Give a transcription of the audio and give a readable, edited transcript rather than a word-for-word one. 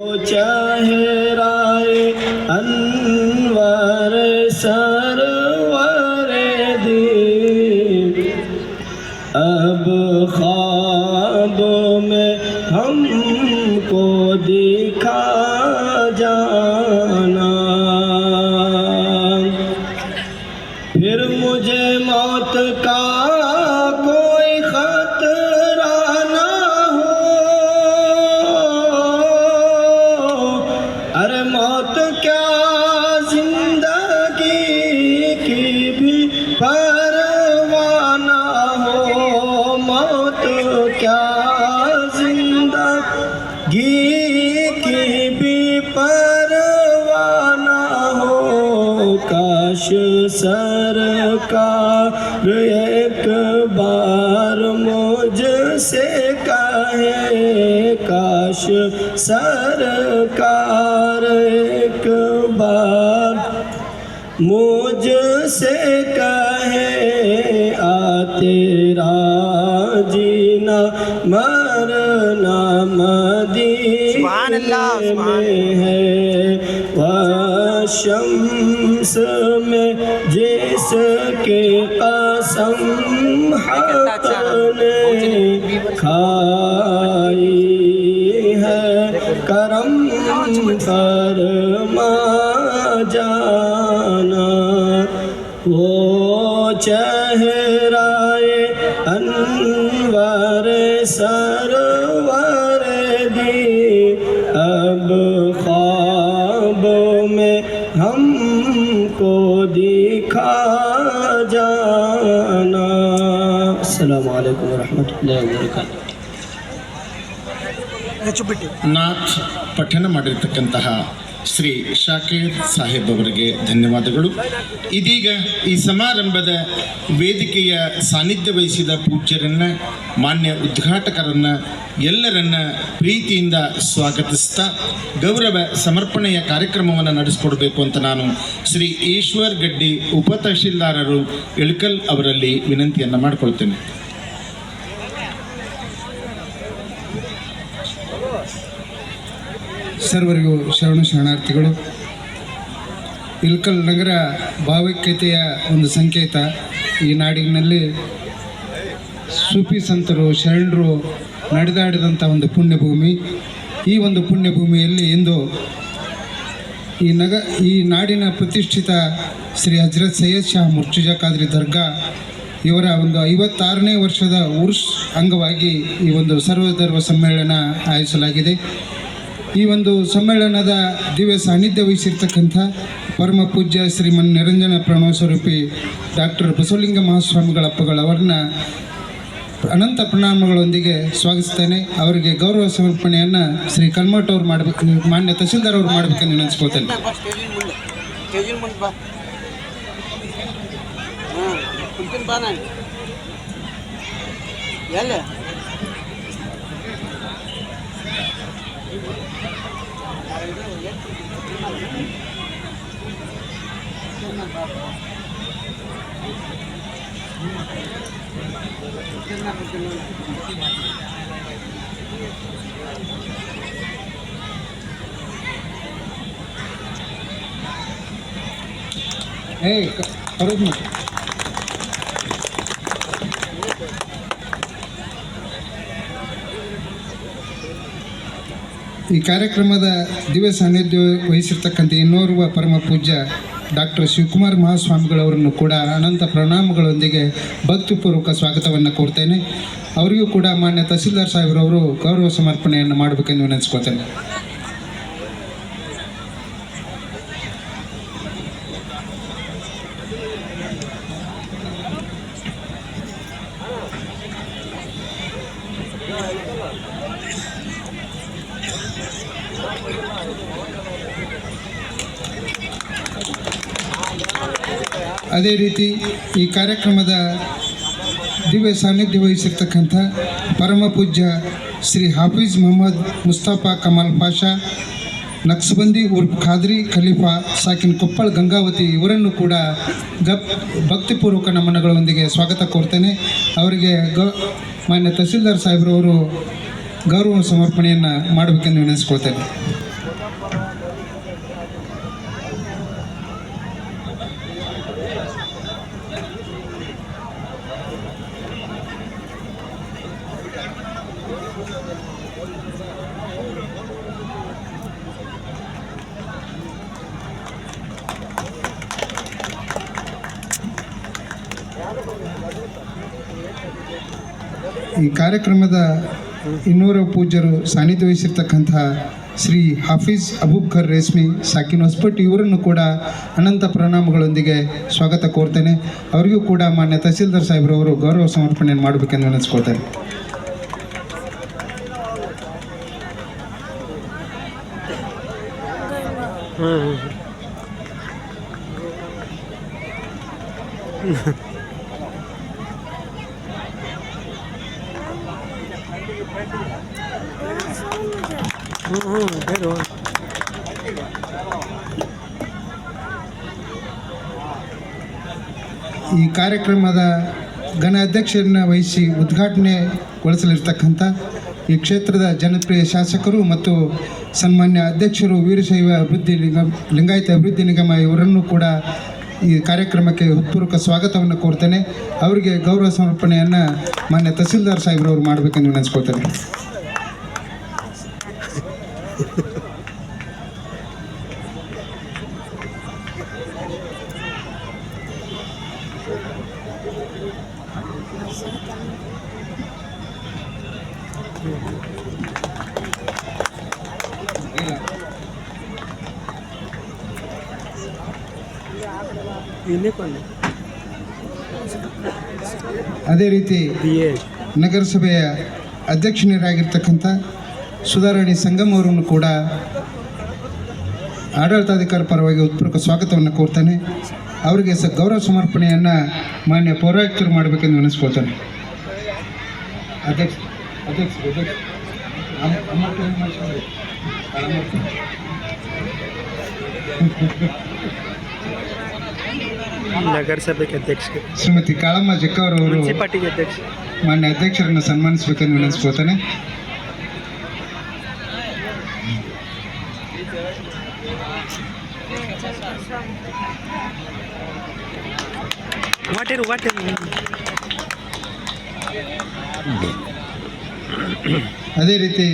चेहराए Anwar server दी अब ख्वाब में हमको दिखा जाना, फिर मुझे मौत का कोई खतरा ना हो। अरे मौत क्या जिंदगी की भी परवाह ना हो, मौत क्या जिंदगी की भी परवाह ना हो। काश सरकार एक बार मुझसे कहे, काश सरकार एक बार मुझसे कहे, आ तेरा जीना मरना मदीने में है, वह शम्स में जिसके कसम हक़ ने खाई है, करम फरमा जाना। वो चेहराए अनवर सरवर दी अब ख्वाब में हमको दिखा जाना। अस्सलामु अलैकुम वरहमतुल्लाहि वबरकातुहू। ನಾಥ್ ಪಠಣ ಮಾಡಿರ್ತಕ್ಕಂತಹ ಶ್ರೀ ಶಾಕೀರ್ ಸಾಹೇಬ್ ಅವರಿಗೆ ಧನ್ಯವಾದಗಳು. ಇದೀಗ ಈ ಸಮಾರಂಭದ ವೇದಿಕೆಯ ಸಾನ್ನಿಧ್ಯ ವಹಿಸಿದ ಪೂಜ್ಯರನ್ನು, ಮಾನ್ಯ ಉದ್ಘಾಟಕರನ್ನು ಎಲ್ಲರನ್ನ ಪ್ರೀತಿಯಿಂದ ಸ್ವಾಗತಿಸ್ತಾ ಗೌರವ ಸಮರ್ಪಣೆಯ ಕಾರ್ಯಕ್ರಮವನ್ನು ನಡೆಸಿಕೊಡಬೇಕು ಅಂತ ನಾನು ಶ್ರೀ ಈಶ್ವರ್ ಗಡ್ಡಿ ಉಪ ತಹಶೀಲ್ದಾರರು ಇಳಕಲ್ ಅವರಲ್ಲಿ ವಿನಂತಿಯನ್ನು ಮಾಡಿಕೊಳ್ತೇನೆ. ಸರ್ವರಿಗೂ ಶರಣಾರ್ಥಿಗಳು. ಇಳಕಲ್ ನಗರ ಭಾವೈಕ್ಯತೆಯ ಒಂದು ಸಂಕೇತ. ಈ ನಾಡಿನಲ್ಲಿ ಸೂಫಿ ಸಂತರು ಶರಣರು ನಡೆದಾಡಿದಂಥ ಒಂದು ಪುಣ್ಯಭೂಮಿ. ಈ ಒಂದು ಪುಣ್ಯಭೂಮಿಯಲ್ಲಿ ಇಂದು ಈ ನಾಡಿನ ಪ್ರತಿಷ್ಠಿತ ಶ್ರೀ ಹಜರತ್ ಸೈಯದ್ ಶಾ ಮುರ್ತುಜಾ ಖಾದ್ರಿ ದರ್ಗಾ ಇವರ ಒಂದು 56ನೇ ವರ್ಷದ ಉರ್ಸ್ ಅಂಗವಾಗಿ ಈ ಒಂದು ಸರ್ವಧರ್ಮ ಸಮ್ಮೇಳನ ಆಯೋಜಿಸಲಾಗಿದೆ. ಈ ಒಂದು ಸಮ್ಮೇಳನದ ದಿವ್ಯ ಸಾನ್ನಿಧ್ಯ ವಹಿಸಿರ್ತಕ್ಕಂಥ ಪರಮ ಪೂಜ್ಯ ಶ್ರೀಮನ್ ನಿರಂಜನ ಪ್ರಣವ ಸ್ವರೂಪಿ ಡಾಕ್ಟರ್ ಬಸವಲಿಂಗ ಮಹಾಸ್ವಾಮಿಗಳಪ್ಪಗಳವರನ್ನ ಅನಂತ ಪ್ರಣಾಮಗಳೊಂದಿಗೆ ಸ್ವಾಗತಿಸ್ತೇನೆ. ಅವರಿಗೆ ಗೌರವ ಸಮರ್ಪಣೆಯನ್ನು ಶ್ರೀ ಕಲ್ಮಠ್ ಅವರು ಮಾಡಬೇಕು, ಮಾನ್ಯ ತಹಶೀಲ್ದಾರ್ ಅವರು ಮಾಡಬೇಕೆಂದು ನೆನೆಸ್ಕೊಳ್ತೇನೆ. ಈ ಕಾರ್ಯಕ್ರಮದ ದಿವ್ಯ ಸಾನ್ನಿಧ್ಯ ವಹಿಸಿರ್ತಕ್ಕಂಥ ಇನ್ನೋರ್ವ ಪರಮ ಪೂಜ್ಯ ಡಾಕ್ಟರ್ ಶಿವಕುಮಾರ್ ಮಹಾಸ್ವಾಮಿಗಳವರನ್ನು ಕೂಡ ಅನಂತ ಪ್ರಣಾಮಗಳೊಂದಿಗೆ ಭಕ್ತಿಪೂರ್ವಕ ಸ್ವಾಗತವನ್ನು ಕೋರ್ತೇನೆ. ಅವರಿಗೂ ಕೂಡ ಮಾನ್ಯ ತಹಶೀಲ್ದಾರ್ ಸಾಹೇಬ್ರವರು ಗೌರವ ಸಮರ್ಪಣೆಯನ್ನು ಮಾಡಬೇಕೆಂದು ವಿನಂತಿಸ್ಕೊಳ್ತೇನೆ. ಅದೇ ರೀತಿ ಈ ಕಾರ್ಯಕ್ರಮದ ದಿವ್ಯ ಸಾನ್ನಿಧ್ಯ ವಹಿಸಿರ್ತಕ್ಕಂಥ ಪರಮ ಪೂಜ್ಯ ಶ್ರೀ ಹಾಫೀಜ್ ಮೊಹಮ್ಮದ್ ಮುಸ್ತಫಾ ಕಮಾಲ್ ಪಾಷಾ ನಕ್ಸಬಂದಿ ಉರ್ಫ್ ಖಾದ್ರಿ ಖಲೀಫಾ ಸಾಕಿನ್ ಕೊಪ್ಪಳ ಗಂಗಾವತಿ ಇವರನ್ನು ಕೂಡ ಭಕ್ತಿಪೂರ್ವಕ ನಮನಗಳೊಂದಿಗೆ ಸ್ವಾಗತ ಕೋರ್ತೇನೆ. ಅವರಿಗೆ ಮಾನ್ಯ ತಹಸೀಲ್ದಾರ್ ಸಾಹೇಬ್ರವರು ಗೌರವ ಸಮರ್ಪಣೆಯನ್ನು ಮಾಡಬೇಕೆಂದು ವಿನಂತಿಸ್ಕೊಳ್ತೇನೆ. ಈ ಕಾರ್ಯಕ್ರಮದ ಇನ್ನೂರ ಪೂಜ್ಯರು ಸಾನ್ನಿಧ್ಯ ವಹಿಸಿರ್ತಕ್ಕಂತಹ ಶ್ರೀ ಹಾಫೀಜ್ ಅಬೂಬಕರ್ ರೇಸ್ಮಿ ಸಾಕಿನ್ ಹೊಸಪಟ್ಟಿ ಇವರನ್ನು ಕೂಡ ಅನಂತ ಪ್ರಣಾಮಗಳೊಂದಿಗೆ ಸ್ವಾಗತ ಕೋರ್ತೇನೆ. ಅವರಿಗೂ ಕೂಡ ಮಾನ್ಯ ತಹಸೀಲ್ದಾರ್ ಸಾಹೇಬ್ರವರು ಗೌರವ ಸಮರ್ಪಣೆಯನ್ನು ಮಾಡಬೇಕೆಂದು ವಿನಂತಿಸ್ಕೊಳ್ತೇನೆ. ಈ ಕಾರ್ಯಕ್ರಮದ ಘನ ಅಧ್ಯಕ್ಷರನ್ನ ವಹಿಸಿ ಉದ್ಘಾಟನೆಗೊಳಿಸಲಿರ್ತಕ್ಕಂಥ ಈ ಕ್ಷೇತ್ರದ ಜನಪ್ರಿಯ ಶಾಸಕರು ಮತ್ತು ಸನ್ಮಾನ್ಯ ಅಧ್ಯಕ್ಷರು ವೀರಶೈವ ಲಿಂಗಾಯತ ಅಭಿವೃದ್ಧಿ ನಿಗಮ ಇವರನ್ನು ಕೂಡ ಈ ಕಾರ್ಯಕ್ರಮಕ್ಕೆ ಹೃತ್ಪೂರ್ವಕ ಸ್ವಾಗತವನ್ನು ಕೋರ್ತೇನೆ. ಅವರಿಗೆ ಗೌರವ ಸಮರ್ಪಣೆಯನ್ನು ಮಾನ್ಯ ತಹಸೀಲ್ದಾರ್ ಸಾಹೇಬ್ರವರು ಮಾಡಬೇಕೆಂದು ವಿನಂತಿಸ್ಕೊಳ್ತೇನೆ. ಅದೇ ರೀತಿ ನಗರಸಭೆಯ ಅಧ್ಯಕ್ಷರಾಗಿರ್ತಕ್ಕಂಥ ಸುಧಾರಾಣಿ ಸಂಗಮ್ ಅವರನ್ನು ಕೂಡ ಆಡಳಿತಾಧಿಕಾರಿ ಪರವಾಗಿ ಹೃತ್ಪೂರ್ವಕ ಸ್ವಾಗತವನ್ನು ಕೋರ್ತೇನೆ. ಅವರಿಗೆ ಗೌರವ ಸಮರ್ಪಣೆಯನ್ನು ಮಾನ್ಯ ಪೌರಾಯುಕ್ತರು ಮಾಡಬೇಕೆಂದು ವಿನಂತಿಸ್ಕೊಳ್ತೇನೆ. ನಗರಸಭೆಗೆ ಅಧ್ಯಕ್ಷ ಶ್ರೀಮತಿ ಕಾಳಮ್ಮ ಜಕ್ಕವರವರು ಅಧ್ಯಕ್ಷ ಮಾನ್ಯ ಅಧ್ಯಕ್ಷರನ್ನು ಸನ್ಮಾನಿಸಬೇಕೆಂದು ವಿನಂತಿಸ್ಕೊಳ್ತೇನೆ. ಅದೇ ರೀತಿ